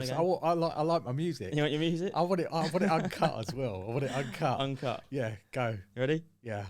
No, so I like my music. You want your music? I want it uncut as well. I want it uncut. Uncut. Yeah, go. You ready? Yeah.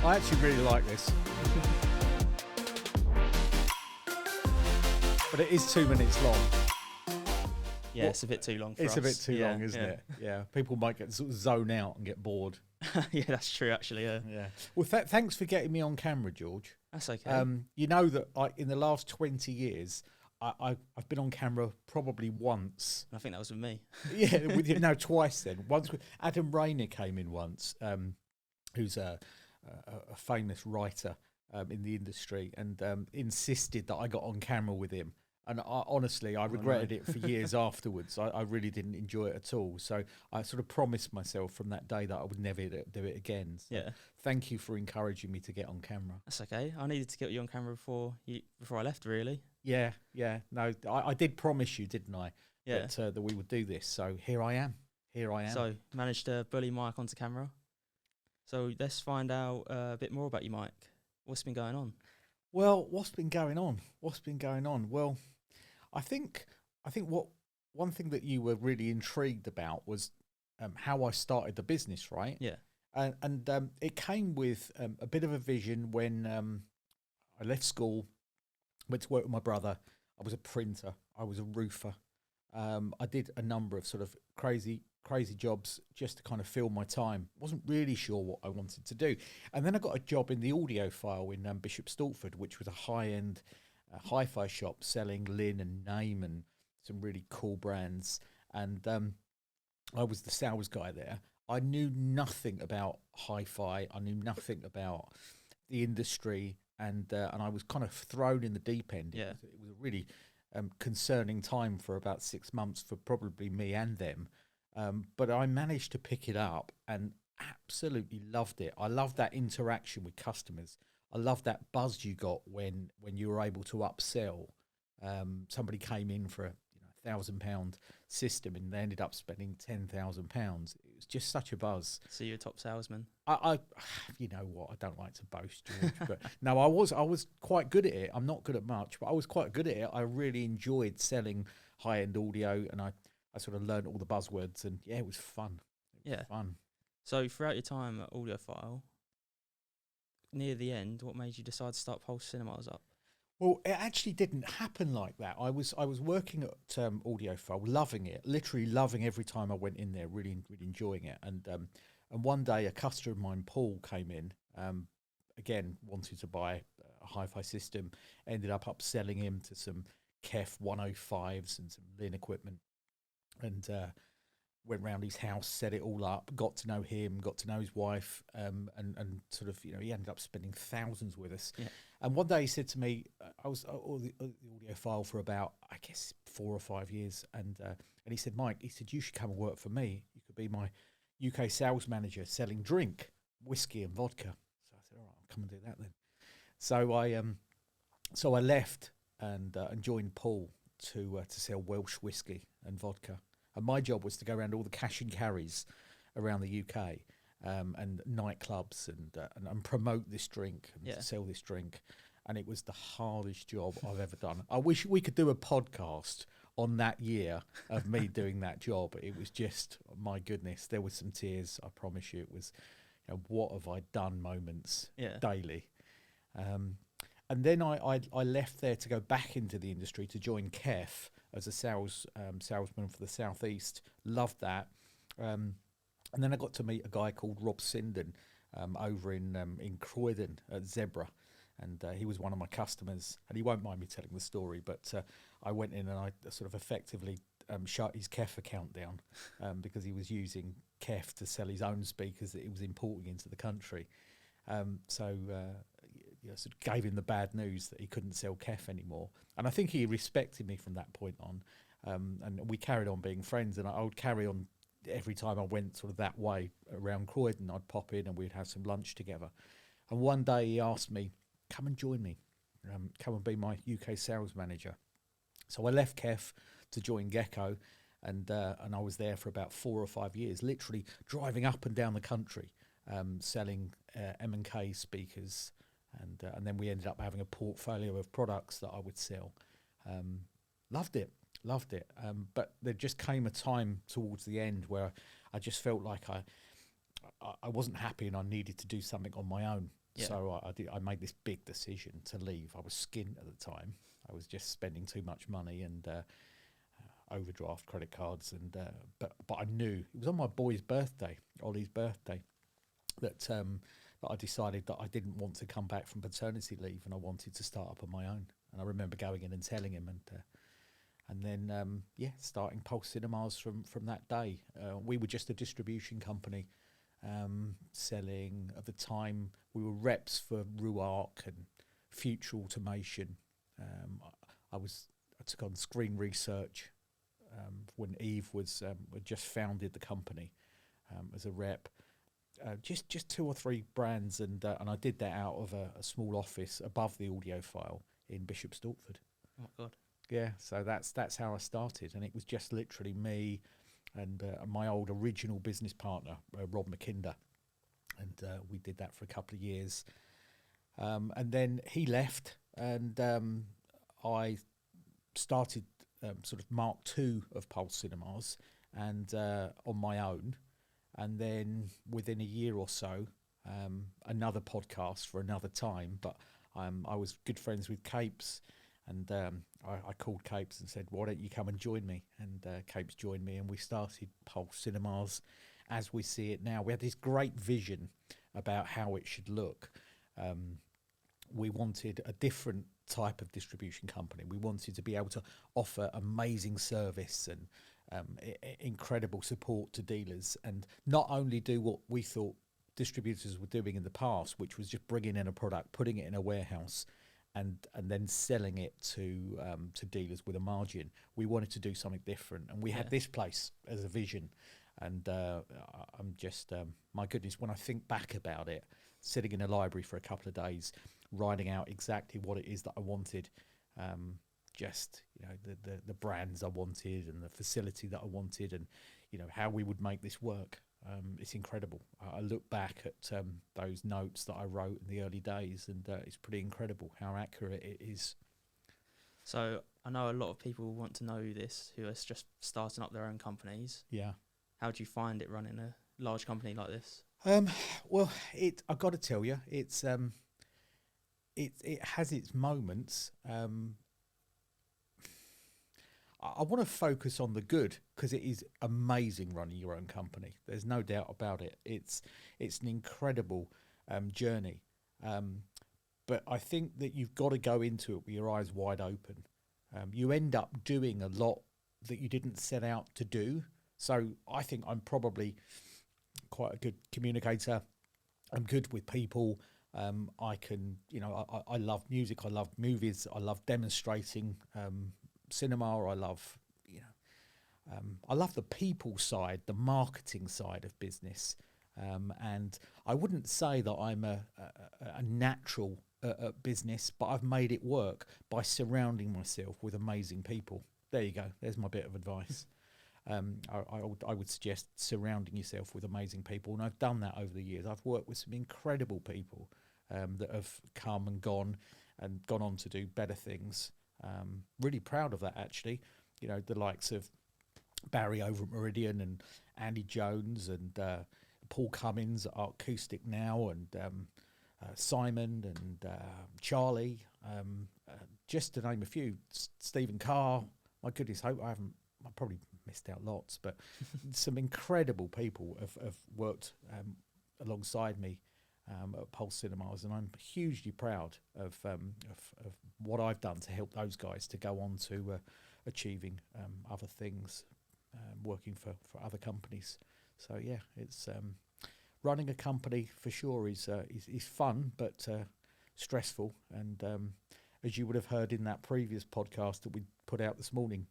I actually really like this. But it is 2 minutes long. Yeah, it's a bit too long for us. It's a bit too long, isn't it? Yeah. People might get sort of zone out and get bored. Yeah, that's true, actually. Yeah. Well, thanks for getting me on camera, George. That's okay. You know that in the last 20 years, I've been on camera probably once. I think that was with me. Yeah, with you. No, twice then. Once Adam Rayner came in once, who's a famous writer in the industry, and insisted that I got on camera with him. And honestly, I regretted it for years afterwards. I really didn't enjoy it at all. So I sort of promised myself from that day that I would never do it again. So Yeah. thank you for encouraging me to get on camera. That's okay. I needed to get you on camera before I left, really. Yeah. No, I did promise you, didn't I? Yeah. That we would do this. So here I am. So managed to bully Mike onto camera. So let's find out a bit more about you, Mike. What's been going on? Well, what's been going on? Well, I think one thing that you were really intrigued about was how I started the business, right? Yeah. And it came with a bit of a vision when I left school, went to work with my brother. I was a printer. I was a roofer. I did a number of sort of crazy jobs just to kind of fill my time. Wasn't really sure what I wanted to do. And then I got a job in the audiophile in Bishop Stortford, which was a high-end hi-fi shop selling Lin and Name and some really cool brands. And I was the sales guy there. I knew nothing about hi-fi. I knew nothing about the industry. And I was kind of thrown in the deep end. Yeah. It was a really concerning time for about 6 months for probably me and them. But I managed to pick it up and absolutely loved it. I loved that interaction with customers. I loved that buzz you got when you were able to upsell. Somebody came in for a £1,000 system and they ended up spending £10,000. It was just such a buzz. So you're a top salesman. I you know what? I don't like to boast, George, but no, I was quite good at it. I'm not good at much, but I was quite good at it. I really enjoyed selling high-end audio, and I sort of learned all the buzzwords, and yeah, it was fun. Fun. So throughout your time at Audiophile, near the end, what made you decide to start Pulse Cinemas up? Well, it actually didn't happen like that. I was working at Audiophile, loving it, literally loving every time I went in there, really enjoying it. And one day a customer of mine, Paul, came in, again, wanted to buy a hi-fi system, ended up upselling him to some KEF 105s and some Lin equipment. And went round his house, set it all up, got to know him, got to know his wife, and sort of, he ended up spending thousands with us. Yeah. And one day he said to me, I was the audiophile for about, I guess, 4 or 5 years, and he said, Mike, he said, you should come and work for me. You could be my UK sales manager selling drink, whiskey and vodka. So I said, all right, I'll come and do that then. So I left and joined Paul to sell Welsh whiskey and vodka. And my job was to go around all the cash and carries around the UK and nightclubs and promote this drink and to sell this drink. And it was the hardest job I've ever done. I wish we could do a podcast on that year of me doing that job. It was just, my goodness, there was some tears, I promise you. It was, what have I done moments daily. And then I left there to go back into the industry to join KEF as a salesman for the Southeast. Loved that. And then I got to meet a guy called Rob Sinden over in Croydon at Zebra. And he was one of my customers. And he won't mind me telling the story, but I went in and I sort of effectively shut his KEF account down because he was using KEF to sell his own speakers that he was importing into the country. Sort of gave him the bad news that he couldn't sell KEF anymore. And I think he respected me from that point on. And we carried on being friends, and I would carry on every time I went sort of that way around Croydon. I'd pop in and we'd have some lunch together. And one day he asked me, come and join me, come and be my UK sales manager. So I left KEF to join Gecko, and I was there for about 4 or 5 years, literally driving up and down the country, selling M&K speakers, and then we ended up having a portfolio of products that I would sell. Loved it. But there just came a time towards the end where I just felt like I wasn't happy and I needed to do something on my own. Yeah. So I made this big decision to leave. I was skint at the time. I was just spending too much money and overdraft credit cards, and but I knew it was on my boy's birthday, Ollie's birthday, that I decided that I didn't want to come back from paternity leave and I wanted to start up on my own. And I remember going in and telling him, and then starting Pulse Cinemas from that day. We were just a distribution company, selling at the time. We were reps for Ruark and Future Automation. I took on screen research when Eve had just founded the company as a rep. Just 2 or 3 brands, and I did that out of a small office above the audiophile in Bishop Stortford. Oh my God. Yeah, so that's how I started, and it was just literally me and my old original business partner, Rob McKinder, and we did that for a couple of years, and then he left, and I started sort of Mark II of Pulse Cinemas, and on my own. And then within a year or so, another podcast for another time. But I was good friends with Capes, and I called Capes and said, "Why don't you come and join me?" And Capes joined me, and we started Pulse Cinemas as we see it now. We had this great vision about how it should look. We wanted a different type of distribution company. We wanted to be able to offer amazing service and incredible support to dealers, and not only do what we thought distributors were doing in the past, which was just bringing in a product, putting it in a warehouse, and then selling it to dealers with a margin. We wanted to do something different, and we had this place as a vision. And I'm just my goodness, when I think back about it, sitting in a library for a couple of days, writing out exactly what it is that I wanted. Just the brands I wanted and the facility that I wanted, and how we would make this work. It's incredible. I look back at those notes that I wrote in the early days, and it's pretty incredible how accurate it is. So I know a lot of people want to know this who are just starting up their own companies. Yeah. How do you find it running a large company like this? Well, I've got to tell you, it's it has its moments. I want to focus on the good, because it is amazing running your own company. There's no doubt about it. It's an incredible journey. But I think that you've got to go into it with your eyes wide open. You end up doing a lot that you didn't set out to do. So I think I'm probably quite a good communicator. I'm good with people. I can, I love music. I love movies. I love demonstrating cinema. I love, I love the people side, the marketing side of business. And I wouldn't say that I'm a natural at business, but I've made it work by surrounding myself with amazing people. There you go. There's my bit of advice. I would suggest surrounding yourself with amazing people, and I've done that over the years. I've worked with some incredible people that have come and gone on to do better things. Really proud of that, actually. The likes of Barry over at Meridian, and Andy Jones, and Paul Cummins at Acoustic now, and Simon and Charlie, just to name a few. Stephen Carr. My goodness, I probably missed out lots, but some incredible people have worked alongside me at Pulse Cinemas, and I'm hugely proud of what I've done to help those guys to go on to achieving other things, working for other companies. So yeah, it's running a company for sure is fun, but stressful. And as you would have heard in that previous podcast that we put out this morning,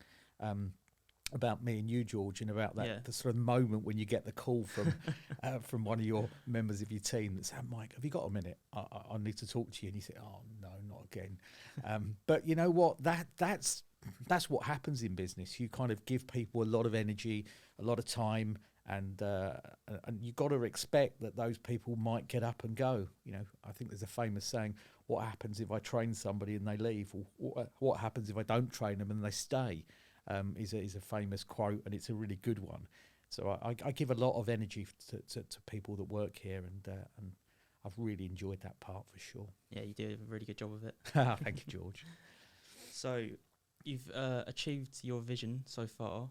about me and you, George, and about that the sort of moment when you get the call from one of your members of your team that said, "Mike, have you got a minute? I need to talk to you." And you say, "Oh no, not again." But you know what? That's what happens in business. You kind of give people a lot of energy, a lot of time, and you've got to expect that those people might get up and go. You know, I think there's a famous saying, what happens if I train somebody and they leave, or what happens if I don't train them and they stay, is a famous quote, and it's a really good one. So I give a lot of energy to people that work here, and I've really enjoyed that part for sure. Yeah, you do a really good job of it. Thank you, George. So you've achieved your vision so far.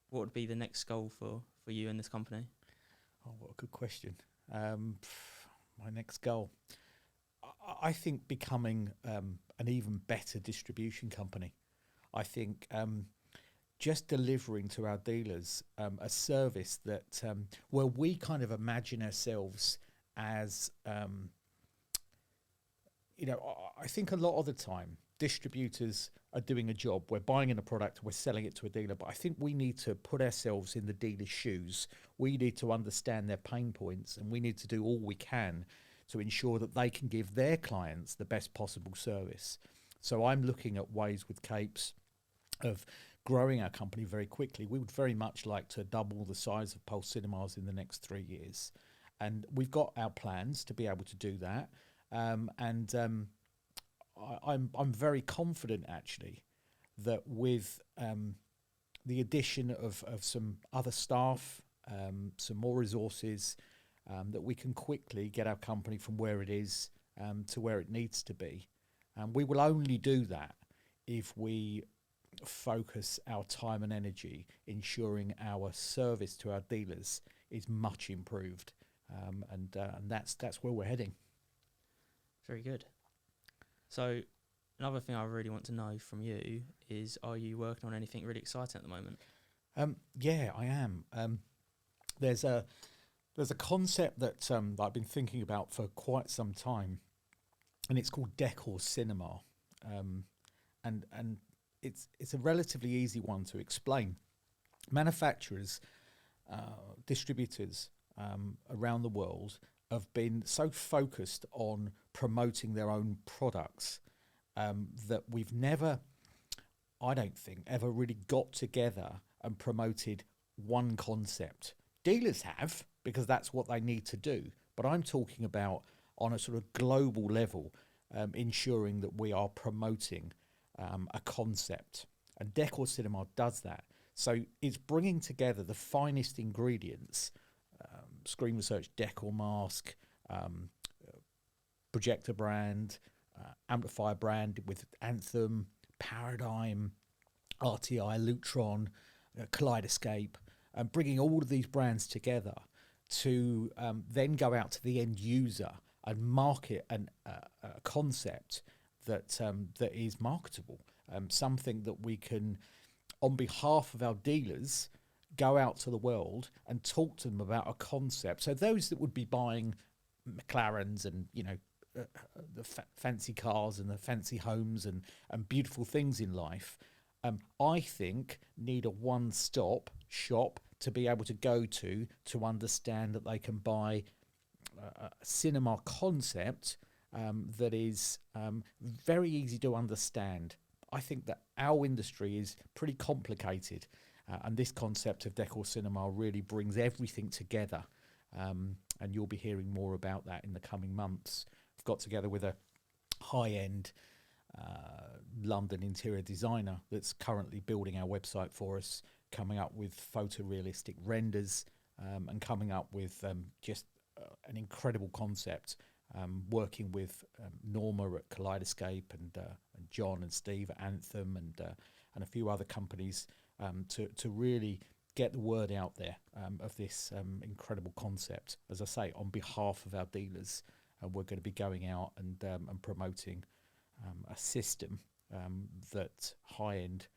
What would be the next goal for you and this company? Oh, what a good question. My next goal, I think becoming an even better distribution company. I think just delivering to our dealers a service that where we kind of imagine ourselves as, I think a lot of the time distributors are doing a job. We're buying in a product, we're selling it to a dealer, but I think we need to put ourselves in the dealer's shoes. We need to understand their pain points, and we need to do all we can to ensure that they can give their clients the best possible service. So I'm looking at ways with Capes of growing our company very quickly. We would very much like to double the size of Pulse Cinemas in the next 3 years. And we've got our plans to be able to do that. I'm very confident, actually, that with the addition of some other staff, some more resources, that we can quickly get our company from where it is to where it needs to be. We will only do that if we focus our time and energy ensuring our service to our dealers is much improved, and that's where we're heading. Very good. So another thing I really want to know from you is, are you working on anything really exciting at the moment? Yeah, I am. There's a concept that I've been thinking about for quite some time, and it's called Decor Cinema, and it's a relatively easy one to explain. Manufacturers, distributors around the world have been so focused on promoting their own products that we've never, I don't think, ever really got together and promoted one concept. Dealers have, because that's what they need to do. But I'm talking about on a sort of global level, ensuring that we are promoting a concept. And Decor Cinema does that. So it's bringing together the finest ingredients, Screen Research Decor mask, projector brand, amplifier brand with Anthem, Paradigm, RTI, Lutron, Kaleidoscape, and bringing all of these brands together to then go out to the end user and market a concept that is marketable, something that we can, on behalf of our dealers, go out to the world and talk to them about a concept. So those that would be buying McLarens and the fancy cars and the fancy homes and beautiful things in life, I think need a one-stop shop to be able to go to understand that they can buy a cinema concept that is very easy to understand. I think that our industry is pretty complicated, and this concept of Decor Cinema really brings everything together, and you'll be hearing more about that in the coming months. I've got together with a high-end London interior designer that's currently building our website for us, coming up with photorealistic renders, and coming up with just an incredible concept, working with Norma at Kaleidoscape and John and Steve at Anthem and a few other companies to really get the word out there of this incredible concept. As I say, on behalf of our dealers, we're going to be going out and promoting a system that high-end,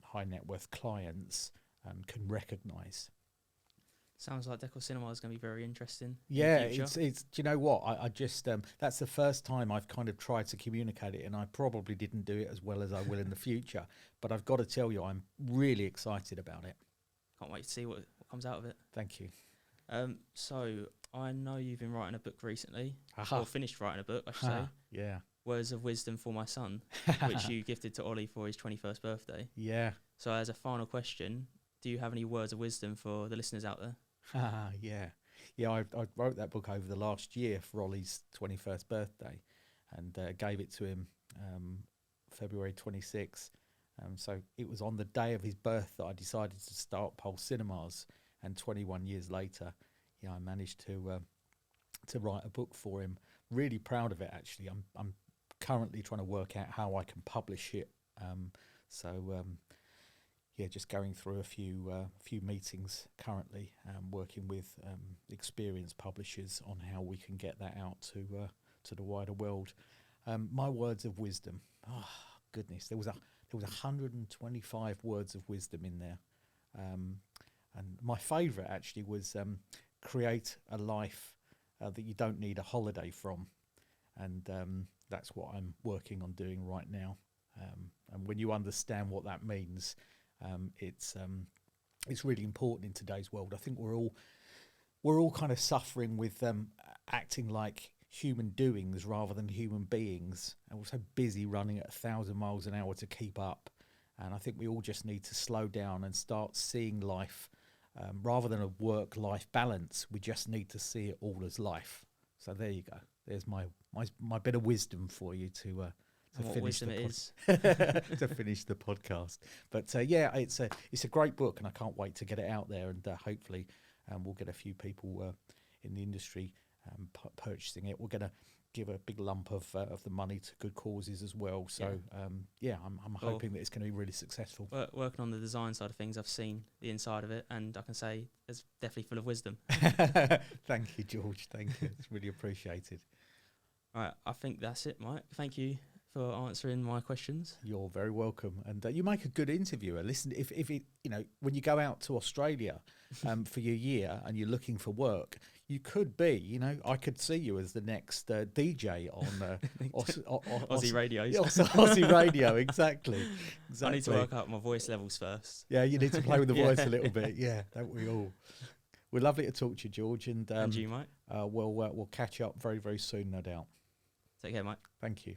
high net worth clients can recognise. Sounds like Decor Cinema is going to be very interesting. Yeah, it's. Do you know what? I just that's the first time I've kind of tried to communicate it, and I probably didn't do it as well as I will in the future. But I've got to tell you, I'm really excited about it. Can't wait to see what comes out of it. Thank you. So I know you've been writing a book recently, Aha. or finished writing a book, I should say. Yeah. Words of Wisdom for My Son, which you gifted to Ollie for his 21st birthday. Yeah. So as a final question, do you have any words of wisdom for the listeners out there? Yeah. I wrote that book over the last year for Ollie's 21st birthday, and gave it to him February 26th. So it was on the day of his birth that I decided to start Pulse Cinemas, and 21 years later, I managed to write a book for him. Really proud of it, actually. I'm currently trying to work out how I can publish it. Just going through a few meetings currently, working with experienced publishers on how we can get that out to the wider world. My words of wisdom. Oh goodness, there was 125 words of wisdom in there, and my favourite actually was create a life that you don't need a holiday from, and that's what I'm working on doing right now. And when you understand what that means, it's really important in today's world. I think we're all kind of suffering with acting like human doings rather than human beings, and we're so busy running at 1,000 miles an hour to keep up. And I think we all just need to slow down and start seeing life rather than a work-life balance. We just need to see it all as life. So there you go. There's my bit of wisdom for you to finish to finish the podcast. But it's a great book, and I can't wait to get it out there, and hopefully we'll get a few people in the industry purchasing it. We're going to give a big lump of the money to good causes as well. So I'm hoping that it's going to be really successful. Working on the design side of things, I've seen the inside of it, and I can say it's definitely full of wisdom. Thank you, George. Thank you. It's really appreciated. All right, I think that's it, Mike. Thank you for answering my questions. You're very welcome, and you make a good interviewer. Listen, if it, when you go out to Australia for your year and you're looking for work, you could be, I could see you as the next DJ on Aussie radios. Aussie radio, exactly. I need to work out my voice levels first. Yeah, you need to play with the voice a little bit. Yeah, don't we all? We're lovely to talk to you, George, and you, Mike. We'll catch up very, very soon, no doubt. Take care, Mike. Thank you.